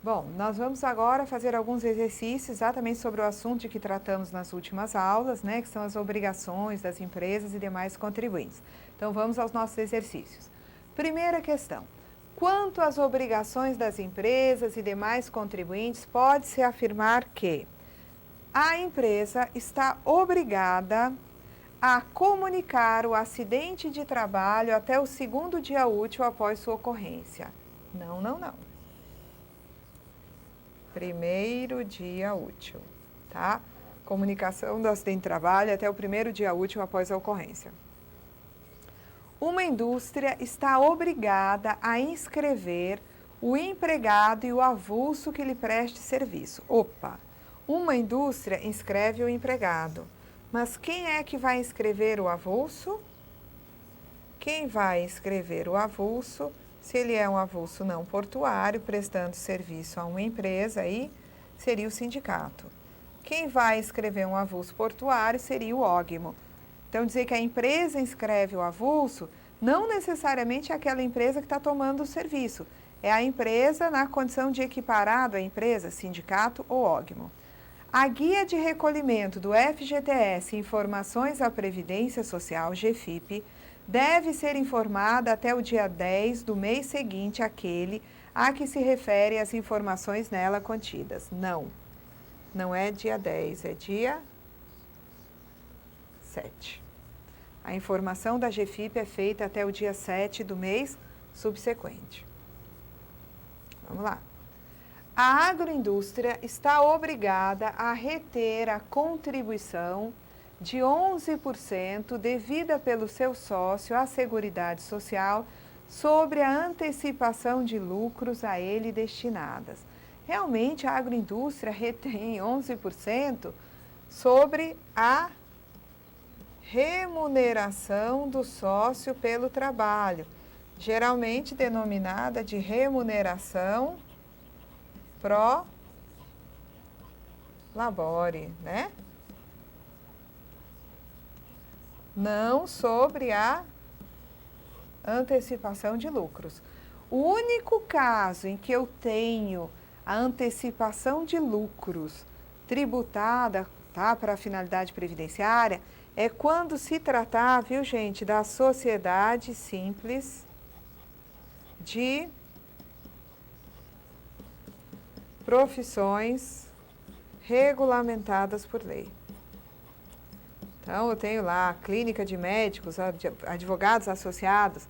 Bom, nós vamos agora fazer alguns exercícios exatamente sobre o assunto de que tratamos nas últimas aulas, né, que são as obrigações das empresas e demais contribuintes. Então, vamos aos nossos exercícios. Primeira questão. Quanto às obrigações das empresas e demais contribuintes, pode-se afirmar que a empresa está obrigada a comunicar o acidente de trabalho até o segundo dia útil após sua ocorrência. Não, não, não. Primeiro dia útil, tá? Comunicação do acidente de trabalho até o primeiro dia útil após a ocorrência. Uma indústria está obrigada a inscrever o empregado e o avulso que lhe preste serviço. Opa! Uma indústria inscreve o empregado, mas quem é que vai inscrever o avulso? Quem vai inscrever o avulso, se ele é um avulso não portuário, prestando serviço a uma empresa, aí seria o sindicato. Quem vai inscrever um avulso portuário seria o ógmo. Então, dizer que a empresa inscreve o avulso, não necessariamente é aquela empresa que está tomando o serviço. É a empresa na condição de equiparado à empresa, sindicato ou ógmo. A guia de recolhimento do FGTS Informações à Previdência Social, GFIP, deve ser informada até o dia 10 do mês seguinte àquele a que se refere as informações nela contidas. Não, não é dia 10, é dia 7. A informação da GFIP é feita até o dia 7 do mês subsequente. Vamos lá. A agroindústria está obrigada a reter a contribuição de 11% devida pelo seu sócio à Seguridade Social sobre a antecipação de lucros a ele destinadas. Realmente, a agroindústria retém 11% sobre a remuneração do sócio pelo trabalho, geralmente denominada de remuneração pro labore, né? Não sobre a antecipação de lucros. O único caso em que eu tenho a antecipação de lucros tributada, tá, para a finalidade previdenciária, é quando se tratar, viu, gente, da sociedade simples de profissões regulamentadas por lei. Então, eu tenho lá a clínica de médicos, advogados associados.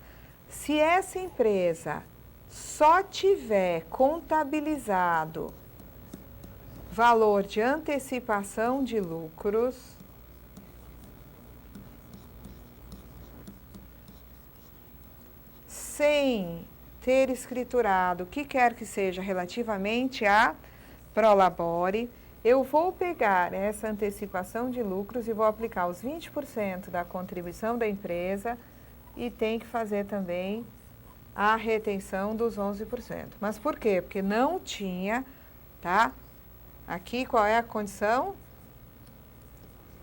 Se essa empresa só tiver contabilizado valor de antecipação de lucros, sem ter escriturado o que quer que seja relativamente a prolabore, eu vou pegar essa antecipação de lucros e vou aplicar os 20% da contribuição da empresa e tem que fazer também a retenção dos 11%. Mas por quê? Porque não tinha, tá? Aqui qual é a condição?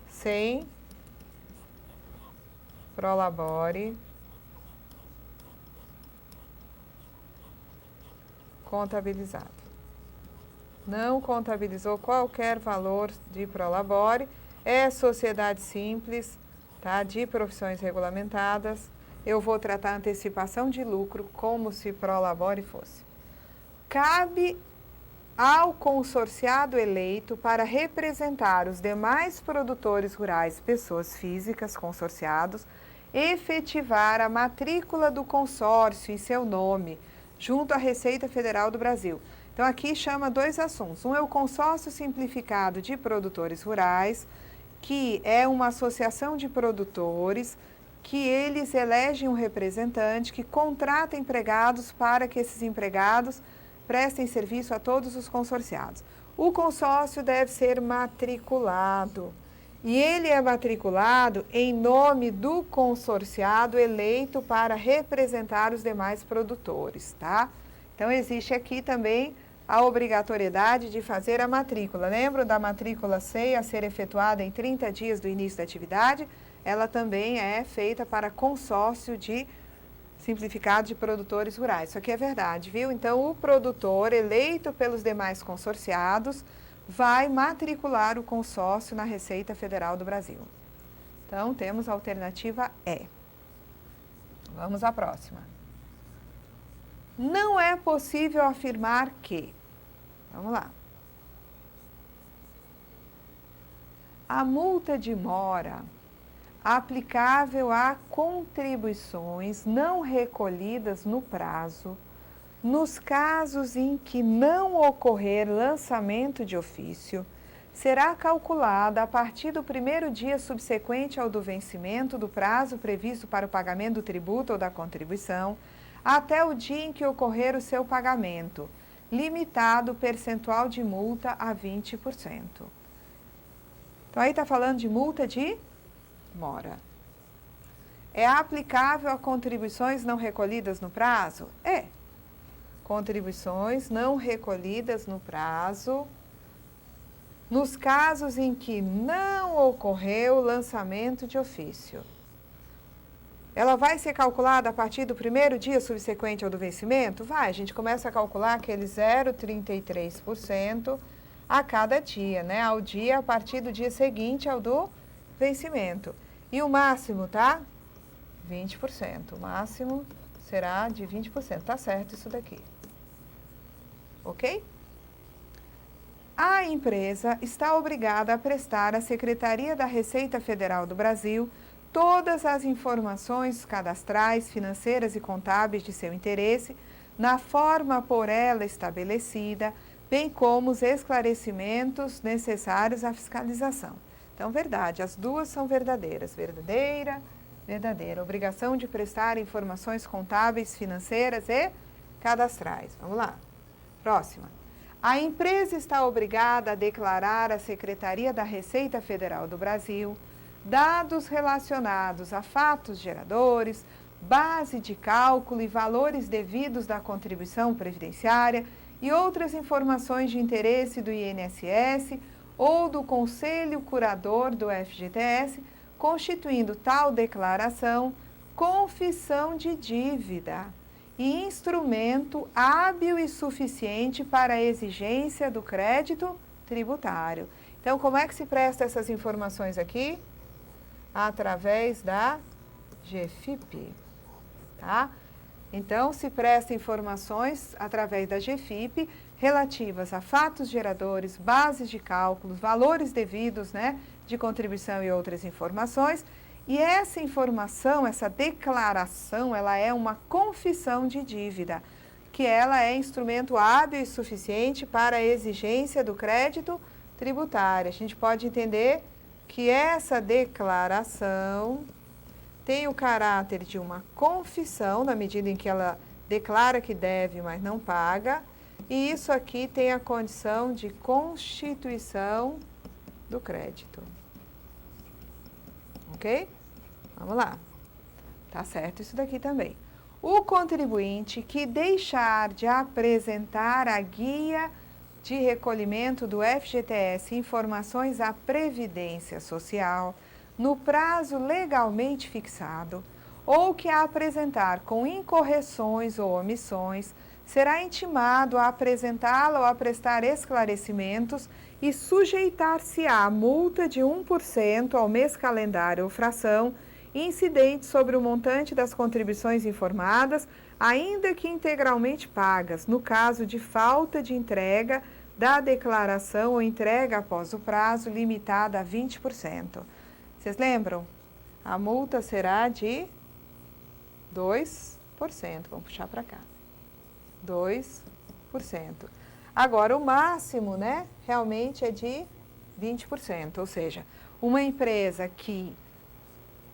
Sem prolabore contabilizado. Não contabilizou qualquer valor de prolabore, é sociedade simples, tá, de profissões regulamentadas. Eu vou tratar a antecipação de lucro como se prolabore fosse. Cabe ao consorciado eleito para representar os demais produtores rurais, pessoas físicas, consorciados, efetivar a matrícula do consórcio em seu nome, junto à Receita Federal do Brasil. Então, aqui chama dois assuntos. Um é o consórcio simplificado de produtores rurais, que é uma associação de produtores que eles elegem um representante que contrata empregados para que esses empregados prestem serviço a todos os consorciados. O consórcio deve ser matriculado. E ele é matriculado em nome do consorciado eleito para representar os demais produtores, tá? Então, existe aqui também a obrigatoriedade de fazer a matrícula. Lembram da matrícula C a ser efetuada em 30 dias do início da atividade? Ela também é feita para consórcio de simplificado de produtores rurais. Isso aqui é verdade, viu? Então, o produtor eleito pelos demais consorciados vai matricular o consórcio na Receita Federal do Brasil. Então, temos a alternativa E. Vamos à próxima. Não é possível afirmar que... Vamos lá. A multa de mora aplicável a contribuições não recolhidas no prazo, nos casos em que não ocorrer lançamento de ofício, será calculada a partir do primeiro dia subsequente ao do vencimento do prazo previsto para o pagamento do tributo ou da contribuição, até o dia em que ocorrer o seu pagamento, limitado o percentual de multa a 20%. Então, aí está falando de multa de mora. É aplicável a contribuições não recolhidas no prazo? É. Contribuições não recolhidas no prazo, nos casos em que não ocorreu lançamento de ofício. Ela vai ser calculada a partir do primeiro dia subsequente ao do vencimento? Vai, a gente começa a calcular aquele 0,33% a cada dia, né? Ao dia, a partir do dia seguinte ao do vencimento. E o máximo, tá? 20%. O máximo será de 20%. Tá certo isso daqui. Ok? A empresa está obrigada a prestar à Secretaria da Receita Federal do Brasil todas as informações cadastrais, financeiras e contábeis de seu interesse, na forma por ela estabelecida, bem como os esclarecimentos necessários à fiscalização. Então, verdade, as duas são verdadeiras. Verdadeira, verdadeira. Obrigação de prestar informações contábeis, financeiras e cadastrais. Vamos lá. Próxima. A empresa está obrigada a declarar à Secretaria da Receita Federal do Brasil dados relacionados a fatos geradores, base de cálculo e valores devidos da contribuição previdenciária e outras informações de interesse do INSS ou do Conselho Curador do FGTS, constituindo tal declaração confissão de dívida e instrumento hábil e suficiente para a exigência do crédito tributário. Então, como é que se presta essas informações aqui? Através da GFIP, tá? Então, se presta informações através da GFIP relativas a fatos geradores, bases de cálculos, valores devidos, né, de contribuição e outras informações. E essa informação, essa declaração, ela é uma confissão de dívida, que ela é instrumento hábil e suficiente para a exigência do crédito tributário. A gente pode entender que essa declaração tem o caráter de uma confissão, na medida em que ela declara que deve, mas não paga, e isso aqui tem a condição de constituição do crédito. Ok? Vamos lá. Tá certo isso daqui também. O contribuinte que deixar de apresentar a guia de recolhimento do FGTS informações à Previdência Social no prazo legalmente fixado, ou que a apresentar com incorreções ou omissões, será intimado a apresentá-la ou a prestar esclarecimentos e sujeitar-se-á multa de 1% ao mês calendário ou fração, incidente sobre o montante das contribuições informadas, ainda que integralmente pagas, no caso de falta de entrega da declaração ou entrega após o prazo, limitada a 20%. Vocês lembram? A multa será de 2%. Vamos puxar para cá. 2%. Agora, o máximo, né, realmente é de 20%. Ou seja, uma empresa que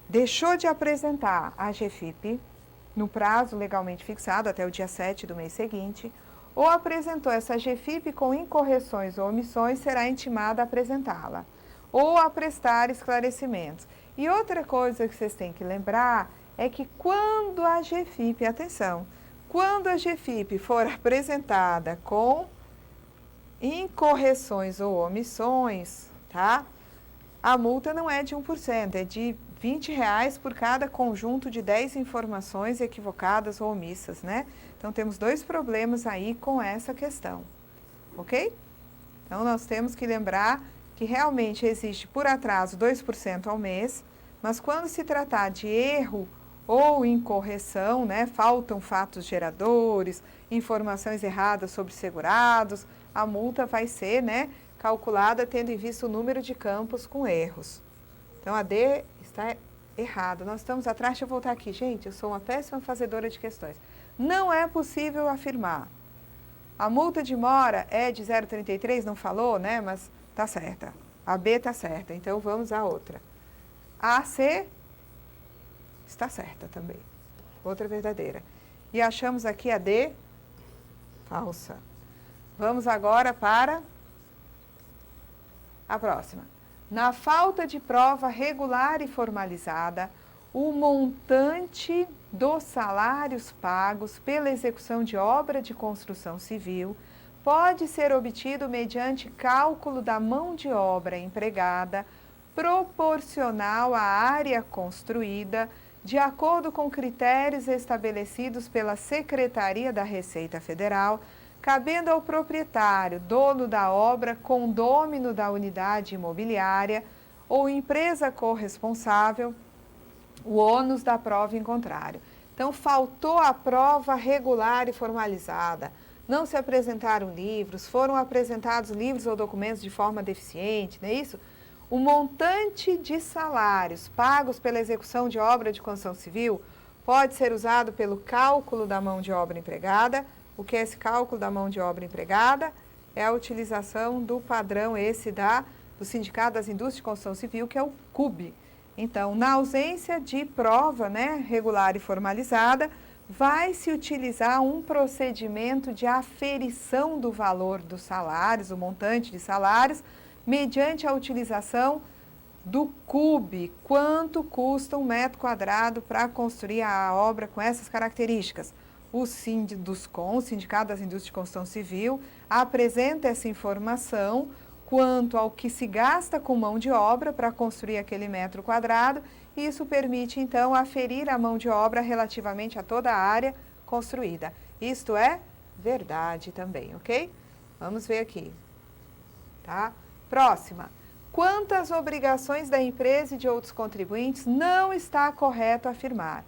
deixou de apresentar a GFIP no prazo legalmente fixado, até o dia 7 do mês seguinte, ou apresentou essa GFIP com incorreções ou omissões, será intimada a apresentá-la, ou a prestar esclarecimentos. E outra coisa que vocês têm que lembrar é que quando a GFIP, atenção, quando a GFIP for apresentada com incorreções ou omissões, tá? A multa não é de 1%, é de R$ 20 por cada conjunto de 10 informações equivocadas ou omissas, né? Então, temos dois problemas aí com essa questão, ok? Então, nós temos que lembrar que realmente existe por atraso 2% ao mês, mas quando se tratar de erro ou incorreção, né, faltam fatos geradores, informações erradas sobre segurados, a multa vai ser, né, calculada tendo em vista o número de campos com erros. Então, a D está errada. Nós estamos atrás, deixa eu voltar aqui. Gente, eu sou uma péssima fazedora de questões. Não é possível afirmar. A multa de mora é de 0,33, não falou, né? Mas tá certa. A B está certa, então vamos à outra. A C está certa também. Outra verdadeira. E achamos aqui a D falsa. Vamos agora para a próxima. Na falta de prova regular e formalizada, o montante dos salários pagos pela execução de obra de construção civil pode ser obtido mediante cálculo da mão de obra empregada proporcional à área construída, de acordo com critérios estabelecidos pela Secretaria da Receita Federal, cabendo ao proprietário, dono da obra, condômino da unidade imobiliária ou empresa corresponsável, o ônus da prova em contrário. Então, faltou a prova regular e formalizada. Não se apresentaram livros, foram apresentados livros ou documentos de forma deficiente, não é isso? O montante de salários pagos pela execução de obra de construção civil pode ser usado pelo cálculo da mão de obra empregada. O que é esse cálculo da mão de obra empregada? É a utilização do padrão do Sindicato das Indústrias de Construção Civil, que é o CUB. Então, na ausência de prova, né, regular e formalizada, vai se utilizar um procedimento de aferição do valor dos salários, o montante de salários, mediante a utilização do CUB. Quanto custa um metro quadrado para construir a obra com essas características? O Sinduscon, o Sindicato das Indústrias de Construção Civil, apresenta essa informação quanto ao que se gasta com mão de obra para construir aquele metro quadrado, e isso permite, então, aferir a mão de obra relativamente a toda a área construída. Isto é verdade também, ok? Vamos ver aqui. Tá? Próxima. Quantas obrigações da empresa e de outros contribuintes não está correto afirmar?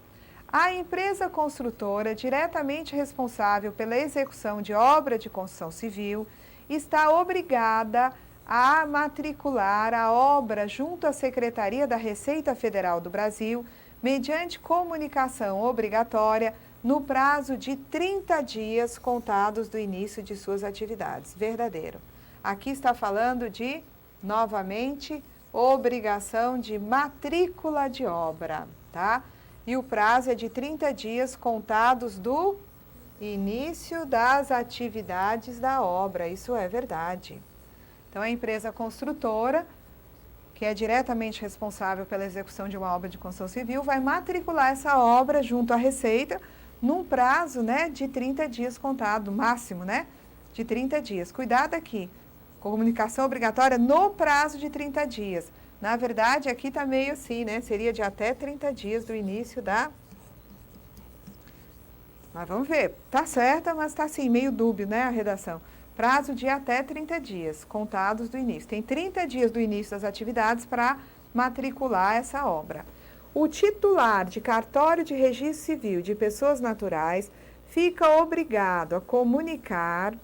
A empresa construtora, diretamente responsável pela execução de obra de construção civil, está obrigada a matricular a obra junto à Secretaria da Receita Federal do Brasil, mediante comunicação obrigatória, no prazo de 30 dias contados do início de suas atividades. Verdadeiro. Aqui está falando de, novamente, obrigação de matrícula de obra, tá? E o prazo é de 30 dias contados do início das atividades da obra. Isso é verdade. Então, a empresa construtora, que é diretamente responsável pela execução de uma obra de construção civil, vai matricular essa obra junto à Receita num prazo, né, de 30 dias contado, máximo, né, de 30 dias. Cuidado aqui, comunicação obrigatória no prazo de 30 dias. Na verdade, aqui está meio assim, né, seria de até 30 dias do início da... Mas vamos ver, tá certa, mas está assim, meio dúbio, né, a redação. Prazo de até 30 dias, contados do início. Tem 30 dias do início das atividades para matricular essa obra. O titular de cartório de registro civil de pessoas naturais fica obrigado a comunicar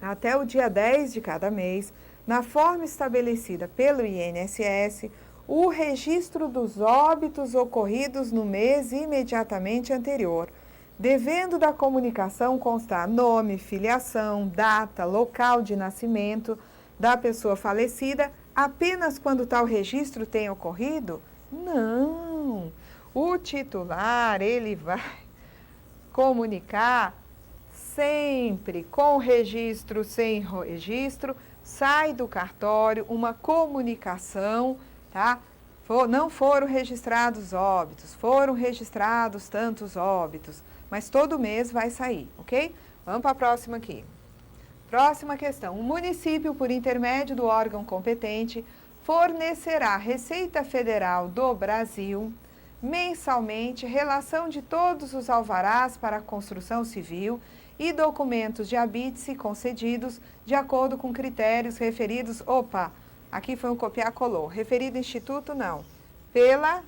até o dia 10 de cada mês, na forma estabelecida pelo INSS, o registro dos óbitos ocorridos no mês imediatamente anterior, devendo da comunicação constar nome, filiação, data, local de nascimento da pessoa falecida, apenas quando tal registro tenha ocorrido? Não! O titular, ele vai comunicar sempre, com registro, sem registro, sai do cartório uma comunicação, tá? Não foram registrados óbitos, foram registrados tantos óbitos, mas todo mês vai sair, ok? Vamos para a próxima aqui. Próxima questão. O município, por intermédio do órgão competente, fornecerá à Receita Federal do Brasil, mensalmente, relação de todos os alvarás para a construção civil e documentos de habite-se concedidos de acordo com critérios referidos, aqui foi um copiar-colou, referido instituto não, pela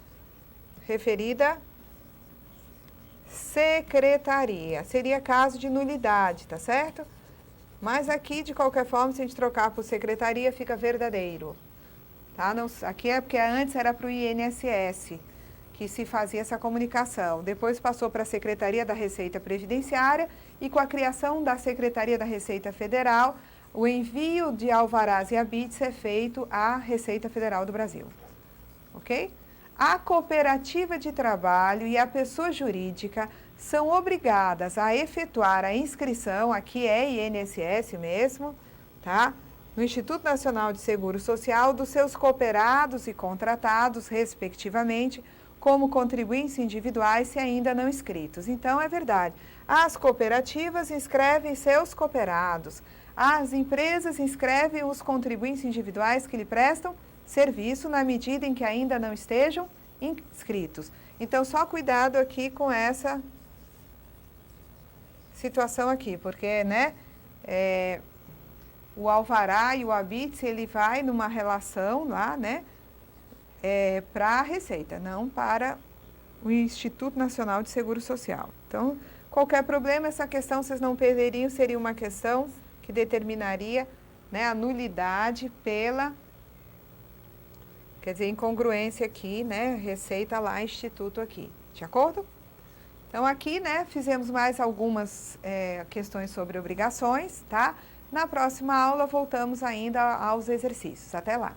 referida secretaria, seria caso de nulidade, tá certo? Mas aqui, de qualquer forma, se a gente trocar por secretaria, fica verdadeiro. Tá? Não, aqui é porque antes era para o INSS que se fazia essa comunicação. Depois passou para a Secretaria da Receita Previdenciária e com a criação da Secretaria da Receita Federal, o envio de alvarás e habites é feito à Receita Federal do Brasil. Ok? A cooperativa de trabalho e a pessoa jurídica são obrigadas a efetuar a inscrição, aqui é INSS mesmo, tá? No Instituto Nacional de Seguro Social, dos seus cooperados e contratados, respectivamente, como contribuintes individuais se ainda não inscritos. Então, é verdade, as cooperativas inscrevem seus cooperados, as empresas inscrevem os contribuintes individuais que lhe prestam serviço na medida em que ainda não estejam inscritos. Então, só cuidado aqui com essa situação aqui, porque, né, o alvará e o habite, ele vai numa relação lá, né, para a Receita, não para o Instituto Nacional de Seguro Social. Então, qualquer problema, essa questão vocês não perderiam, seria uma questão que determinaria, né, a nulidade pela, quer dizer, incongruência aqui, né, Receita lá, Instituto aqui, de acordo? Então, aqui, né, fizemos mais algumas questões sobre obrigações, tá? Na próxima aula, voltamos ainda aos exercícios. Até lá!